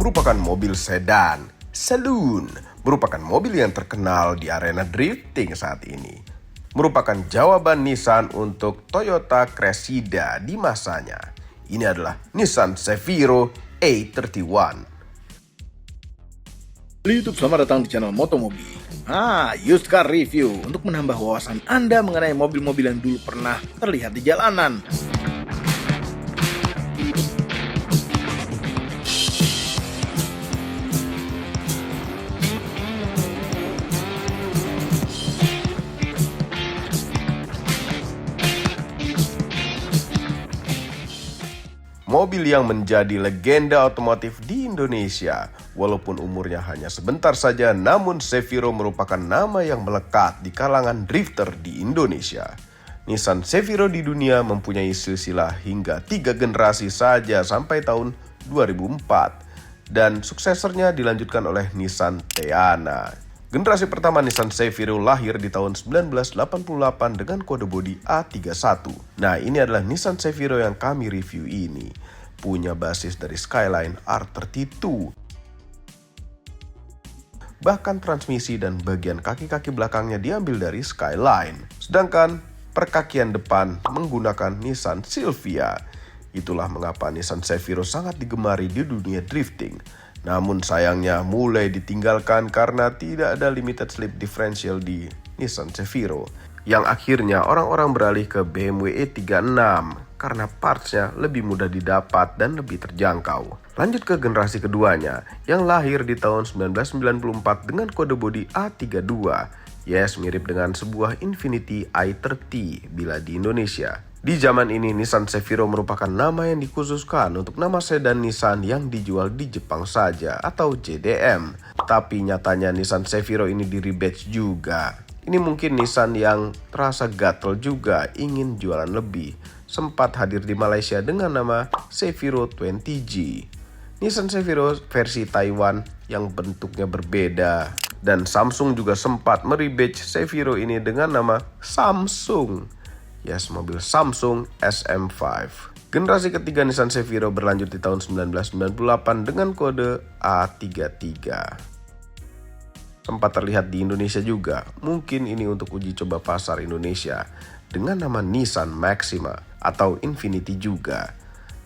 merupakan mobil sedan. Saloon merupakan mobil yang terkenal di arena drifting saat ini. Merupakan jawaban Nissan untuk Toyota Cressida di masanya. Ini adalah Nissan Zafiro A31. YouTube, selamat datang di channel Motomobi. Used car review untuk menambah wawasan Anda mengenai mobil-mobil yang dulu pernah terlihat di jalanan. Mobil yang menjadi legenda otomotif di Indonesia. Walaupun umurnya hanya sebentar saja, namun Zafiro merupakan nama yang melekat di kalangan drifter di Indonesia. Nissan Zafiro di dunia mempunyai silsilah hingga 3 generasi saja sampai tahun 2004. Dan suksesornya dilanjutkan oleh Nissan Teana. Generasi pertama Nissan Zafiro lahir di tahun 1988 dengan kode bodi A31. Nah, ini adalah Nissan Zafiro yang kami review ini. Punya basis dari Skyline R32. Bahkan transmisi dan bagian kaki-kaki belakangnya diambil dari Skyline. Sedangkan perkakian depan menggunakan Nissan Silvia. Itulah mengapa Nissan Zafiro sangat digemari di dunia drifting. Namun sayangnya mulai ditinggalkan karena tidak ada limited slip differential di Nissan Zafiro. Yang akhirnya orang-orang beralih ke BMW E36 karena partsnya lebih mudah didapat dan lebih terjangkau. Lanjut ke generasi keduanya yang lahir di tahun 1994 dengan kode bodi A32. Yes, mirip dengan sebuah Infiniti i30 bila di Indonesia. Di zaman ini Nissan Zafiro merupakan nama yang dikhususkan untuk nama sedan Nissan yang dijual di Jepang saja atau JDM. Tapi nyatanya Nissan Zafiro ini di rebadge juga. Ini mungkin Nissan yang terasa gatel juga ingin jualan lebih. Sempat hadir di Malaysia dengan nama Zafiro 20G. Nissan Zafiro versi Taiwan yang bentuknya berbeda. Dan Samsung juga sempat merebadge Zafiro ini dengan nama Samsung. Yes, mobil Samsung SM5. Generasi ketiga Nissan Zafiro berlanjut di tahun 1998 dengan kode A33. Sempat terlihat di Indonesia juga, mungkin ini untuk uji coba pasar Indonesia, dengan nama Nissan Maxima atau Infiniti juga.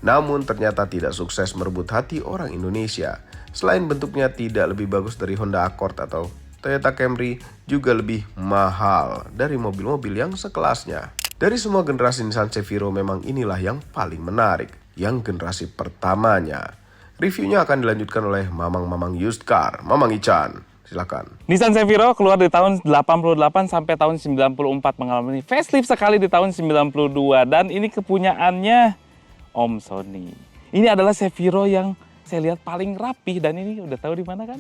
Namun ternyata tidak sukses merebut hati orang Indonesia. Selain bentuknya tidak lebih bagus dari Honda Accord atau Toyota Camry, juga lebih mahal dari mobil-mobil yang sekelasnya. Dari semua generasi Nissan Zafiro memang inilah yang paling menarik, yang generasi pertamanya. Reviewnya akan dilanjutkan oleh Mamang Used Car, Mamang Ican. Silakan. Nissan Zafiro keluar di tahun 88 sampai tahun 94, mengalami facelift sekali di tahun 92, dan ini kepunyaannya Om Sony. Ini adalah Zafiro yang saya lihat paling rapi, dan ini udah tahu di mana kan?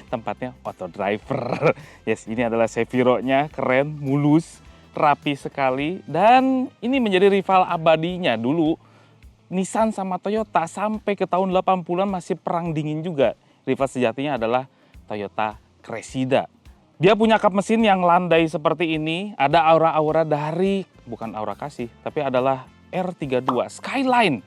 Tempatnya Auto Driver. Yes, ini adalah Zafiro-nya, keren, mulus, rapi sekali, dan ini menjadi rival abadinya. Dulu Nissan sama Toyota sampai ke tahun 80-an masih perang dingin juga. Rival sejatinya adalah Toyota Cressida. Dia punya kap mesin yang landai seperti ini, ada aura-aura dari, bukan aura kasih, tapi adalah R32 Skyline.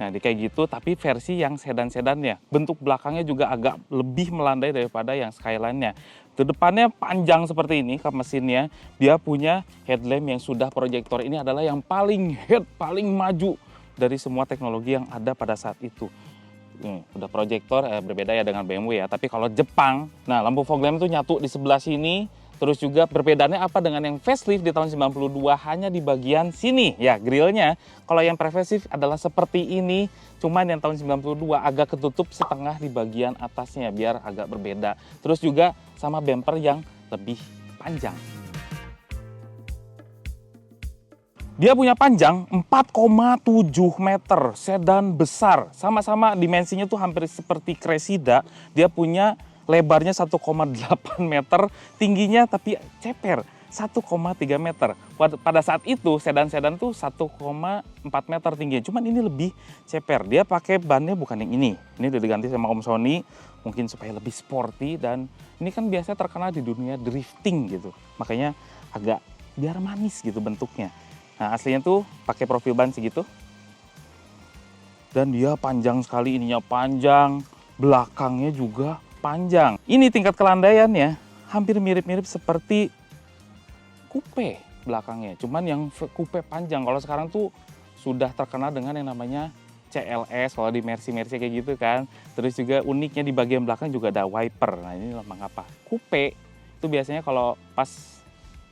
Nah, kayak gitu, tapi versi yang sedan-sedannya. Bentuk belakangnya juga agak lebih melandai daripada yang Skyline-nya. Ke depannya panjang seperti ini kap mesinnya. Dia punya headlamp yang sudah proyektor. Ini adalah yang paling paling maju dari semua teknologi yang ada pada saat itu. Udah proyektor, berbeda ya dengan BMW ya. Tapi kalau Jepang, nah lampu fog lamp itu nyatu di sebelah sini. Terus juga perbedaannya apa dengan yang facelift di tahun 92, hanya di bagian sini. Ya, grillnya kalau yang preventif adalah seperti ini. Cuman yang tahun 92 agak ketutup setengah di bagian atasnya biar agak berbeda. Terus juga sama bumper yang lebih panjang. Dia punya panjang 4,7 meter, sedan besar. Sama-sama dimensinya tuh hampir seperti Cressida. Dia punya lebarnya 1,8 meter, tingginya tapi ceper 1,3 meter. Pada saat itu sedan-sedan tuh 1,4 meter tingginya, cuman ini lebih ceper. Dia pakai bannya bukan yang ini udah diganti sama Om Sony, mungkin supaya lebih sporty, dan ini kan biasanya terkenal di dunia drifting gitu. Makanya agak biar manis gitu bentuknya. Nah, aslinya tuh pakai profil ban segitu. Dan dia panjang sekali, ininya panjang, belakangnya juga panjang. Ini tingkat kelandaiannya hampir mirip-mirip seperti coupe belakangnya. Cuman yang coupe panjang. Kalau sekarang tuh sudah terkenal dengan yang namanya CLS, kalau di Mercy kayak gitu kan. Terus juga uniknya di bagian belakang juga ada wiper. Nah ini mengapa? Coupe itu biasanya kalau pas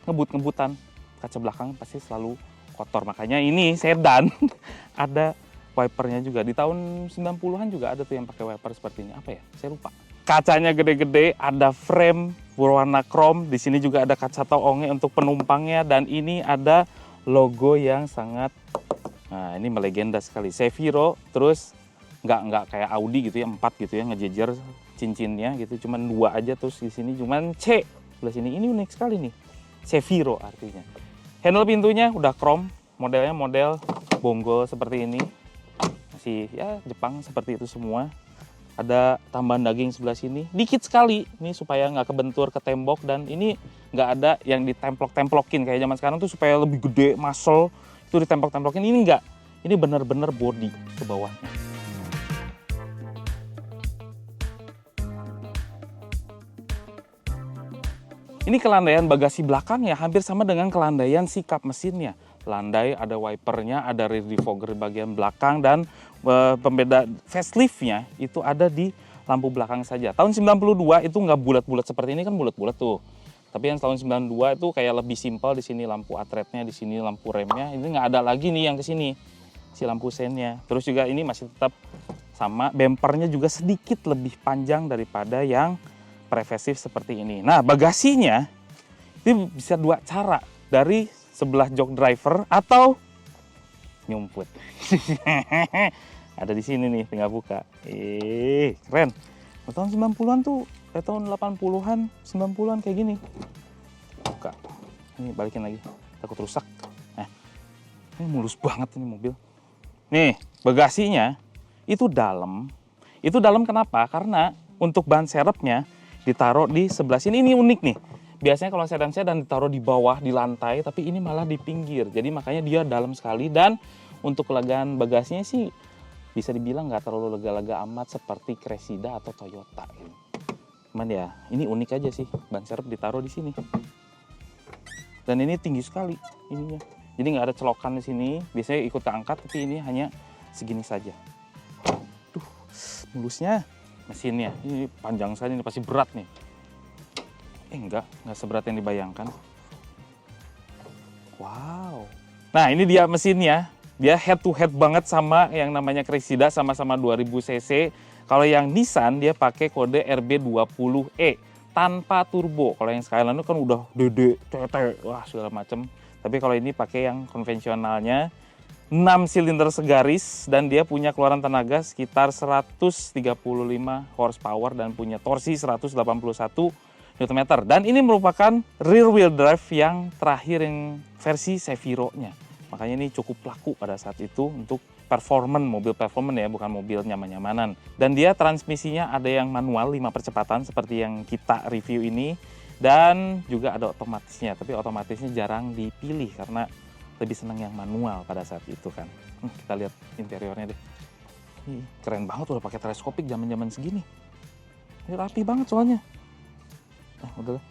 ngebut-ngebutan kaca belakang pasti selalu kotor. Makanya ini sedan ada wipernya juga. Di tahun 90-an juga ada tuh yang pakai wiper seperti ini. Apa ya? Saya lupa. Kacanya gede-gede, ada frame berwarna chrome. Di sini juga ada kaca toonge untuk penumpangnya dan ini ada logo yang sangat, nah ini melegenda sekali, Cefiro. Terus nggak kayak Audi gitu ya, 4 gitu ya ngejejer cincinnya gitu, cuman 2 aja. Terus di sini cuman C sebelah sini. Ini unik sekali nih, Cefiro artinya. Handle pintunya udah chrome, modelnya model bonggol seperti ini, masih ya Jepang seperti itu semua. Ada tambahan daging sebelah sini, dikit sekali nih supaya nggak kebentur ke tembok. Dan ini nggak ada yang ditemplok-templokin kayak zaman sekarang tuh supaya lebih gede, muscle itu ditemplok-templokin. Ini nggak, ini bener-bener body ke bawahnya. Ini kelandaian bagasi belakangnya hampir sama dengan kelandaian si kap mesinnya. Landai, ada wipernya, ada rear defogger bagian belakang, dan pembeda faceliftnya itu ada di lampu belakang saja. Tahun 92 itu nggak bulat-bulat seperti ini, kan bulat-bulat tuh. Tapi yang tahun 92 itu kayak lebih simpel, di sini lampu atretnya, di sini lampu remnya. Ini nggak ada lagi nih yang ke sini, si lampu sennya. Terus juga ini masih tetap sama, bempernya juga sedikit lebih panjang daripada yang pre-facelift seperti ini. Nah, bagasinya itu bisa 2 cara, dari sebelah jok driver atau nyumput. Ada di sini nih, tinggal buka. Keren. Tahun 90-an tuh, tahun 80-an, 90-an kayak gini. Buka. Ini balikin lagi, takut rusak. Nah, ini mulus banget ini mobil. Nih, bagasinya itu dalam. Itu dalam kenapa? Karena untuk ban serepnya ditaruh di sebelah sini. Ini unik nih. Biasanya kalau sedan-sedan ditaruh di bawah, di lantai, tapi ini malah di pinggir. Jadi makanya dia dalam sekali, dan untuk kelegaan bagasinya sih bisa dibilang nggak terlalu lega-lega amat seperti Cressida atau Toyota. Cuman ya, ini unik aja sih, ban serep ditaruh di sini. Dan ini tinggi sekali ininya. Jadi nggak ada celokan di sini. Biasanya ikut keangkat, tapi ini hanya segini saja. Duh, mulusnya. Mesinnya ini panjang sekali, ini pasti berat nih. Enggak seberat yang dibayangkan. Wow. Nah, ini dia mesinnya. Dia head to head banget sama yang namanya Cressida, sama-sama 2000 cc. Kalau yang Nissan dia pakai kode RB20E tanpa turbo. Kalau yang Skyline itu kan udah DD, TT, wah segala macem. Tapi kalau ini pakai yang konvensionalnya, 6 silinder segaris, dan dia punya keluaran tenaga sekitar 135 horsepower dan punya torsi 181 Nm. Dan ini merupakan rear wheel drive yang terakhir yang versi Cefiro-nya. Makanya ini cukup laku pada saat itu untuk performance, mobil performance ya, bukan mobil nyaman-nyamanan. Dan dia transmisinya ada yang manual 5 percepatan seperti yang kita review ini, dan juga ada otomatisnya. Tapi otomatisnya jarang dipilih karena lebih senang yang manual pada saat itu kan. Kita lihat interiornya deh. Keren banget, udah pakai teleskopik zaman-zaman segini. Ini rapi banget soalnya. Nah, udah lah,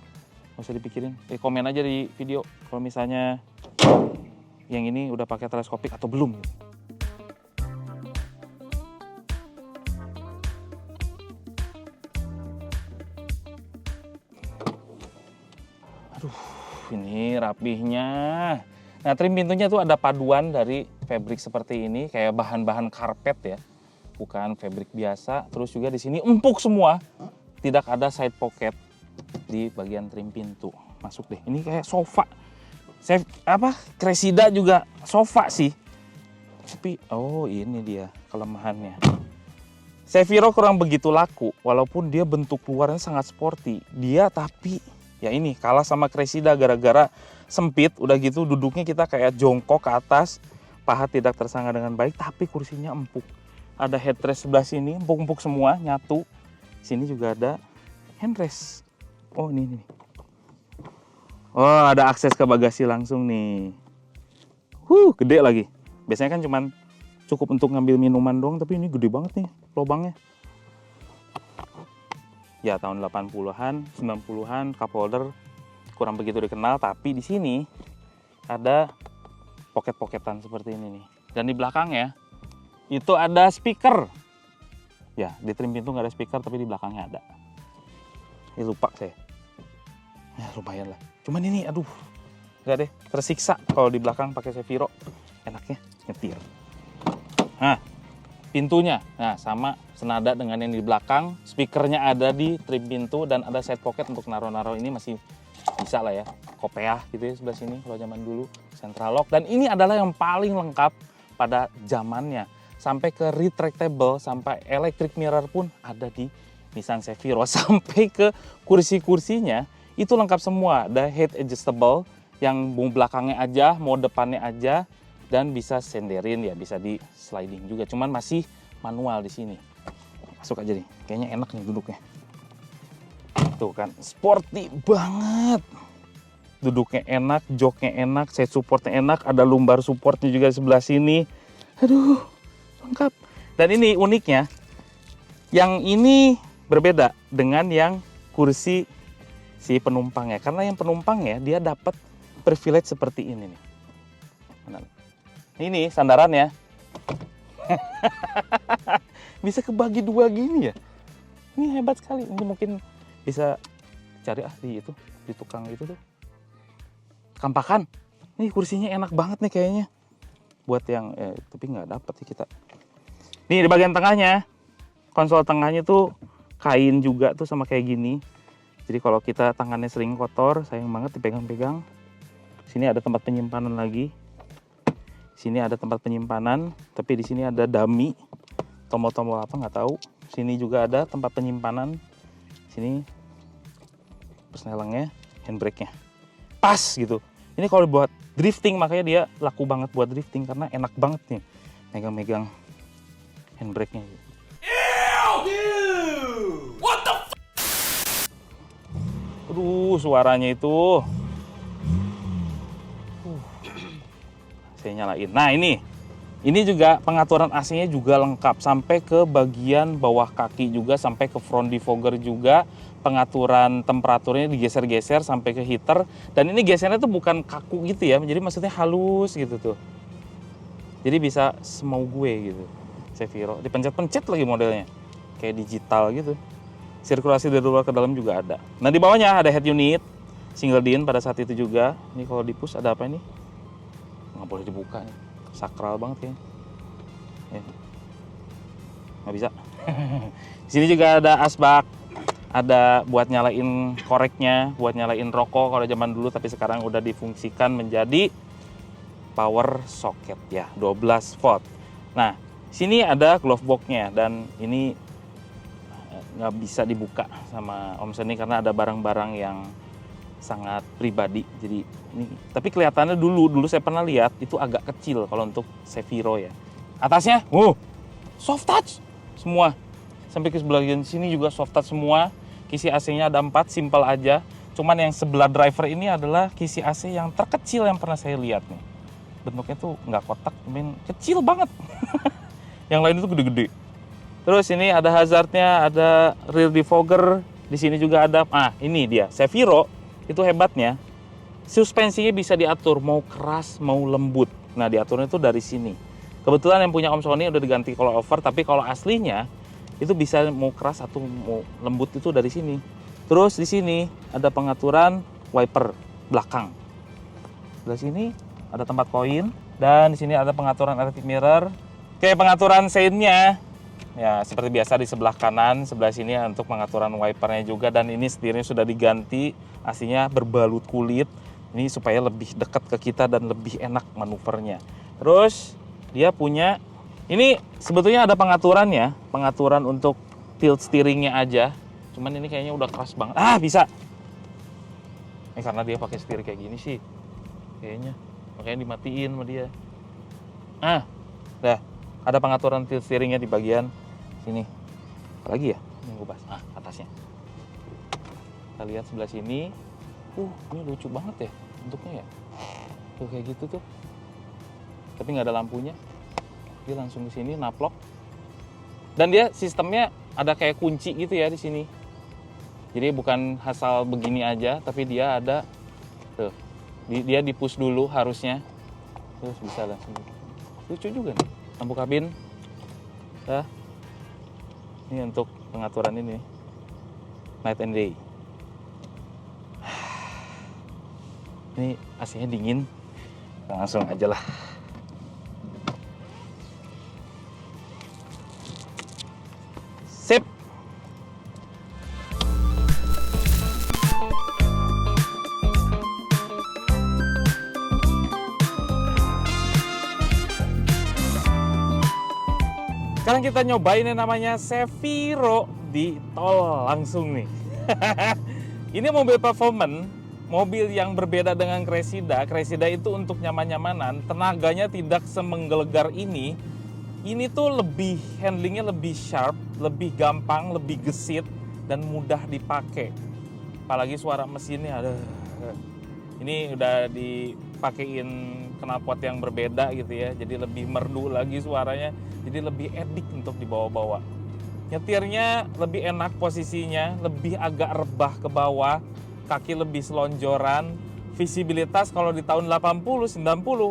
nggak usah dipikirin. Komen aja di video kalau misalnya yang ini udah pakai teleskopik atau belum. Aduh, ini rapihnya. Nah, trim pintunya tuh ada paduan dari fabric seperti ini, kayak bahan-bahan karpet ya, bukan fabric biasa. Terus juga di sini empuk semua, tidak ada side pocket di bagian trim pintu. Masuk deh, ini kayak sofa. Cressida juga sofa sih. Tapi, oh ini dia kelemahannya. Cefiro kurang begitu laku, walaupun dia bentuk luarnya sangat sporty. Dia tapi, ya ini kalah sama Cressida gara-gara sempit, udah gitu duduknya kita kayak jongkok ke atas, paha tidak tersangga dengan baik, tapi kursinya empuk. Ada headrest sebelah sini, empuk-empuk semua, nyatu. Sini juga ada handrest. Oh ini. Oh ada akses ke bagasi langsung nih. Gede lagi. Biasanya kan cuman cukup untuk ngambil minuman doang, tapi ini gede banget nih lubangnya. Ya tahun 80-an, 90-an cup holder kurang begitu dikenal, tapi di sini ada pocket-pocketan seperti ini nih. Dan di belakangnya itu ada speaker. Ya, di trim pintu nggak ada speaker, tapi di belakangnya ada. Ini lupa saya. Ya lumayan lah. Cuman ini aduh, nggak deh, tersiksa kalau di belakang pakai Seviro. Enaknya nyetir. Nah, pintunya, nah sama senada dengan yang di belakang. Speakernya ada di trim pintu dan ada side pocket untuk naruh-naruh, ini masih bisa lah ya. Kopeah gitu ya sebelah sini kalau zaman dulu. Central lock, dan ini adalah yang paling lengkap pada zamannya. Sampai ke retractable, sampai electric mirror pun ada di Nissan Seviro. Sampai ke kursi-kursinya itu lengkap semua. Ada head adjustable yang mau belakangnya aja, mau depannya aja, dan bisa senderin ya, bisa di sliding juga. Cuman masih manual di sini. Masuk aja nih, kayaknya enak nih duduknya. Tuh kan, sporty banget. Duduknya enak, joknya enak, side supportnya enak, ada lumbar supportnya juga di sebelah sini. Aduh, lengkap. Dan ini uniknya, yang ini berbeda dengan yang kursi si penumpangnya. Karena yang penumpangnya dia dapat privilege seperti ini nih. Ini sandarannya. Bisa kebagi dua gini ya. Ini hebat sekali. Ini mungkin bisa cari di itu, di tukang itu tuh. Kampakan. Ini kursinya enak banget nih kayaknya. Buat yang tapi nggak dapat sih kita. Nih di bagian tengahnya, konsol tengahnya tuh kain juga tuh sama kayak gini. Jadi kalau kita tangannya sering kotor, sayang banget dipegang-pegang. Sini ada tempat penyimpanan lagi. Sini ada tempat penyimpanan, tapi di sini ada dummy. Tombol-tombol apa nggak tahu. Sini juga ada tempat penyimpanan. Sini persnelengnya, handbrake-nya. Pas gitu. Ini kalau buat drifting, makanya dia laku banget buat drifting karena enak banget nih megang-megang handbrake-nya. What the Aduh, suaranya itu. Saya nyalain. Nah, ini juga pengaturan AC-nya juga lengkap sampai ke bagian bawah kaki juga, sampai ke front defogger juga. Pengaturan temperaturnya digeser-geser sampai ke heater, dan ini gesernya tuh bukan kaku gitu ya, jadi maksudnya halus gitu tuh. Jadi bisa semau gue gitu. Seviro dipencet-pencet lagi modelnya. Kayak digital gitu. Sirkulasi dari luar ke dalam juga ada. Nah, di bawahnya ada head unit single din pada saat itu juga. Ini kalau di push ada apa ini? Nggak boleh dibuka nih. Sakral banget kayaknya. Ya. Nggak bisa. Di sini juga ada asbak. Ada buat nyalain koreknya, buat nyalain rokok kalau zaman dulu, tapi sekarang udah difungsikan menjadi power socket ya, 12 volt. Nah, sini ada glove box-nya, dan ini nggak bisa dibuka sama Om Sony karena ada barang-barang yang sangat pribadi. Jadi ini, tapi kelihatannya dulu saya pernah lihat itu agak kecil kalau untuk Seviro ya. Atasnya, soft touch semua. Sampai ke sebelah sini juga soft touch semua. Kisi AC-nya ada 4, simpel aja. Cuman yang sebelah driver ini adalah kisi AC yang terkecil yang pernah saya lihat nih. Bentuknya tuh nggak kotak, tapi kecil banget. Yang lain itu gede-gede. Terus ini ada hazardnya, ada rear defogger. Di sini juga ada, ini dia. Seviro itu hebatnya, suspensinya bisa diatur mau keras mau lembut. Nah, diaturnya itu dari sini. Kebetulan yang punya Om Sony udah diganti kalau over, tapi kalau aslinya itu bisa mau keras atau mau lembut itu dari sini. Terus di sini ada pengaturan wiper belakang. Di sini ada tempat koin, dan di sini ada pengaturan electric mirror. Oke, pengaturan sein-nya ya seperti biasa di sebelah kanan, sebelah sini untuk pengaturan wipernya juga, dan ini setirnya sudah diganti, aslinya berbalut kulit. Ini supaya lebih dekat ke kita dan lebih enak manuvernya. Terus dia punya ini sebetulnya ada pengaturannya, pengaturan untuk tilt steeringnya aja. Cuman ini kayaknya udah keras banget. Bisa. Ini karena dia pakai setir kayak gini sih, kayaknya. Makanya dimatiin sama dia. Dah. Ada pengaturan tilt steeringnya di bagian sini. Apa lagi ya? Ini gue bahas. Atasnya. Kita lihat sebelah sini. Ini lucu banget ya bentuknya ya. Tuh kayak gitu tuh. Tapi nggak ada lampunya. Dia langsung ke sini naplok. Dan dia sistemnya ada kayak kunci gitu ya di sini. Jadi bukan asal begini aja, tapi dia ada tuh. Dia di-push dulu harusnya. Terus bisa langsung. Lucu juga nih. Lampu kabin. Nah, ini untuk pengaturan ini. Night and day. Ini AC-nya dingin. Langsung aja lah. Sip. Sekarang kita nyobain yang namanya Seviro di tol langsung nih. Ini mobil performance, mobil yang berbeda dengan Cressida. Cressida itu untuk nyaman-nyamanan, tenaganya tidak semenggelegar ini. Ini tuh lebih handlingnya lebih sharp, lebih gampang, lebih gesit dan mudah dipakai. Apalagi suara mesinnya, aduh. Ini udah dipakein knalpot yang berbeda gitu ya, jadi lebih merdu lagi suaranya, jadi lebih edik untuk dibawa-bawa. Nyetirnya lebih enak posisinya, lebih agak rebah ke bawah, kaki lebih selonjoran, visibilitas kalau di tahun 80-90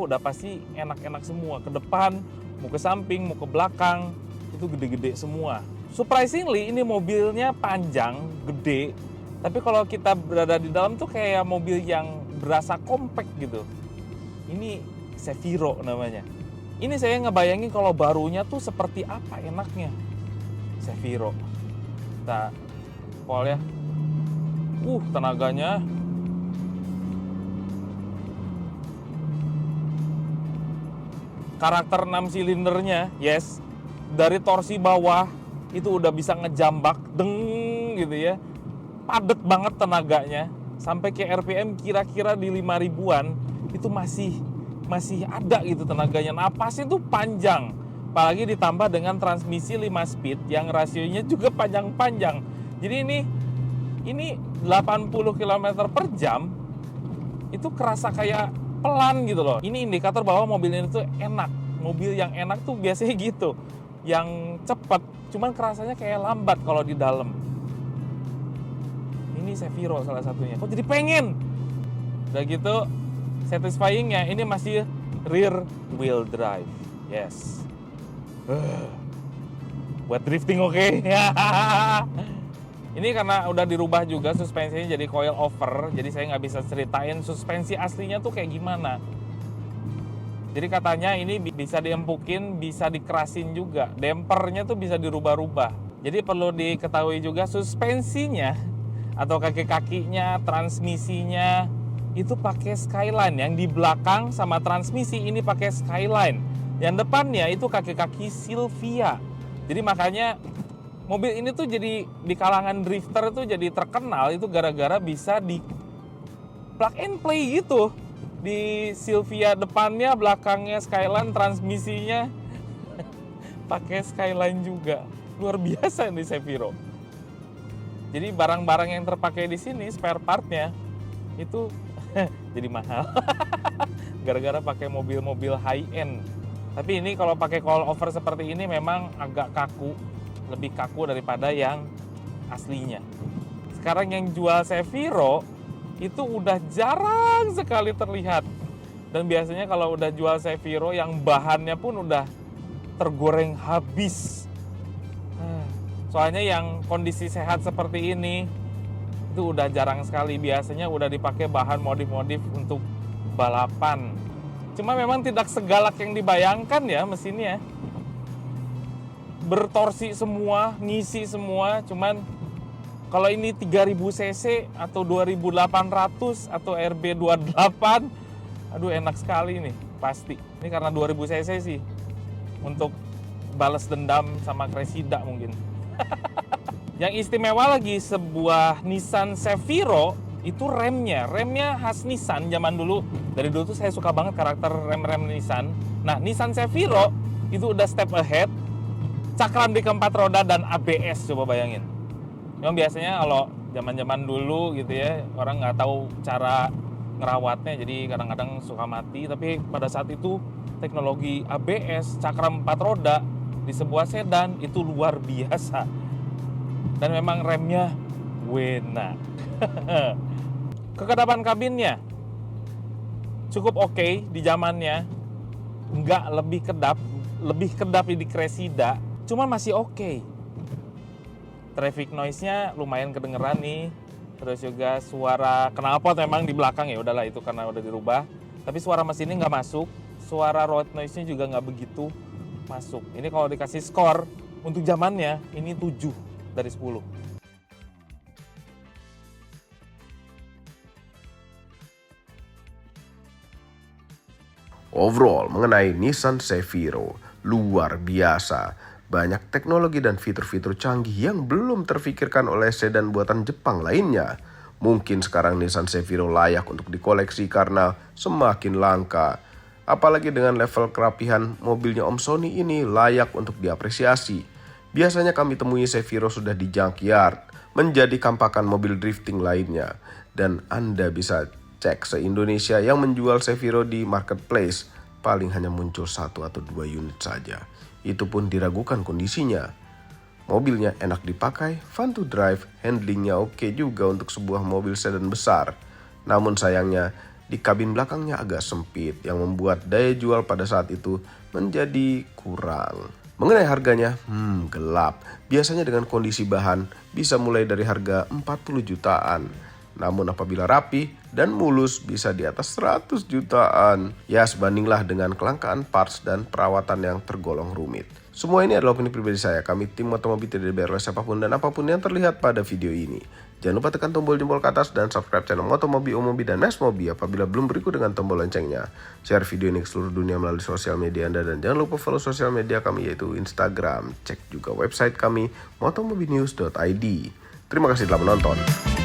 udah pasti enak-enak semua, ke depan, mau ke samping, mau ke belakang, itu gede-gede semua. Surprisingly ini mobilnya panjang, gede, tapi kalau kita berada di dalam tuh kayak mobil yang berasa compact gitu. Ini Seviro namanya. Ini saya ngebayangin kalau barunya tuh seperti apa enaknya Seviro. Kita pol ya. Tenaganya. Karakter 6 silindernya, yes. Dari torsi bawah itu udah bisa ngejambak deng gitu ya. Padet banget tenaganya. Sampai ke RPM kira-kira di 5.000-an itu masih ada gitu tenaganya. Napasnya tuh panjang. Apalagi ditambah dengan transmisi 5 speed yang rasionya juga panjang-panjang. Jadi ini 80 km per jam itu kerasa kayak pelan gitu loh. Ini indikator bahwa mobil ini tuh enak. Mobil yang enak tuh biasanya gitu. Yang cepat, cuman kerasanya kayak lambat kalau di dalam. Ini Seviro salah satunya. Kok jadi pengen? Udah gitu, satisfyingnya ini masih rear wheel drive. Yes. Buat drifting oke. Ini karena udah dirubah juga suspensinya jadi coil over. Jadi saya nggak bisa ceritain suspensi aslinya tuh kayak gimana. Jadi katanya ini bisa diempukin, bisa dikerasin juga. Dampernya tuh bisa dirubah-rubah. Jadi perlu diketahui juga suspensinya atau kaki-kakinya, transmisinya itu pakai Skyline. Yang di belakang sama transmisi ini pakai Skyline. Yang depannya itu kaki-kaki Silvia. Jadi makanya mobil ini tuh jadi di kalangan drifter tuh jadi terkenal itu gara-gara bisa di plug and play gitu. Di Silvia depannya, belakangnya Skyline, transmisinya pakai Skyline juga. Luar biasa nih Seviro. Jadi barang-barang yang terpakai di sini spare partnya itu jadi mahal. Gara-gara pakai mobil-mobil high end. Tapi ini kalau pakai coil over seperti ini memang agak kaku, lebih kaku daripada yang aslinya. Sekarang yang jual Seviro itu udah jarang sekali terlihat. Dan biasanya kalau udah jual Seviro yang bahannya pun udah tergoreng habis. Soalnya yang kondisi sehat seperti ini itu udah jarang sekali. Biasanya udah dipakai bahan modif-modif untuk balapan. Cuma memang tidak segalak yang dibayangkan ya mesinnya. Bertorsi semua, ngisi semua. Cuman kalau ini 3000 cc atau 2800 atau RB28, aduh enak sekali nih pasti. Ini karena 2000 cc sih. Untuk balas dendam sama Cressida mungkin. Yang istimewa lagi sebuah Nissan Seviro itu remnya khas Nissan zaman dulu. Dari dulu tuh saya suka banget karakter rem-rem Nissan. Nah, Nissan Seviro itu udah step ahead, cakram di keempat roda dan ABS, coba bayangin. Memang biasanya kalau zaman-zaman dulu gitu ya, orang nggak tahu cara ngerawatnya, jadi kadang-kadang suka mati. Tapi pada saat itu teknologi ABS cakram 4 roda di sebuah sedan itu luar biasa, dan memang remnya enak. Kekedapan kabinnya cukup oke di zamannya, nggak lebih kedap di Cressida, cuma masih oke. Traffic noise-nya lumayan kedengeran nih. Terus juga suara knalpot memang di belakang, ya udahlah itu karena udah dirubah. Tapi suara mesinnya nggak masuk, suara road noise-nya juga nggak begitu masuk. Ini kalau dikasih skor untuk zamannya, ini 7 dari 10. Overall, mengenai Nissan Cefiro, luar biasa. Banyak teknologi dan fitur-fitur canggih yang belum terfikirkan oleh sedan buatan Jepang lainnya. Mungkin sekarang Nissan Cefiro layak untuk dikoleksi karena semakin langka. Apalagi dengan level kerapihan mobilnya Om Sony ini layak untuk diapresiasi. Biasanya kami temui Cefiro sudah di junkyard, menjadi kampakan mobil drifting lainnya. Dan Anda bisa cek se-Indonesia yang menjual Cefiro di marketplace, paling hanya muncul 1 atau 2 unit saja. Itu pun diragukan kondisinya. Mobilnya enak dipakai, fun to drive, handlingnya oke juga untuk sebuah mobil sedan besar. Namun sayangnya, di kabin belakangnya agak sempit yang membuat daya jual pada saat itu menjadi kurang. Mengenai harganya, gelap. Biasanya dengan kondisi bahan bisa mulai dari harga 40 jutaan. Namun apabila rapi dan mulus bisa di atas 100 jutaan. Ya sebandinglah dengan kelangkaan parts dan perawatan yang tergolong rumit. Semua ini adalah opini pribadi saya. Kami tim Motomobi tidak dibayar oleh siapapun dan apapun yang terlihat pada video ini. Jangan lupa tekan tombol jempol ke atas dan subscribe channel Motomobi, Omobi, dan Mesmobi apabila belum berikut dengan tombol loncengnya. Share video ini ke seluruh dunia melalui sosial media Anda dan jangan lupa follow sosial media kami yaitu Instagram. Cek juga website kami motomobinews.id. Terima kasih telah menonton.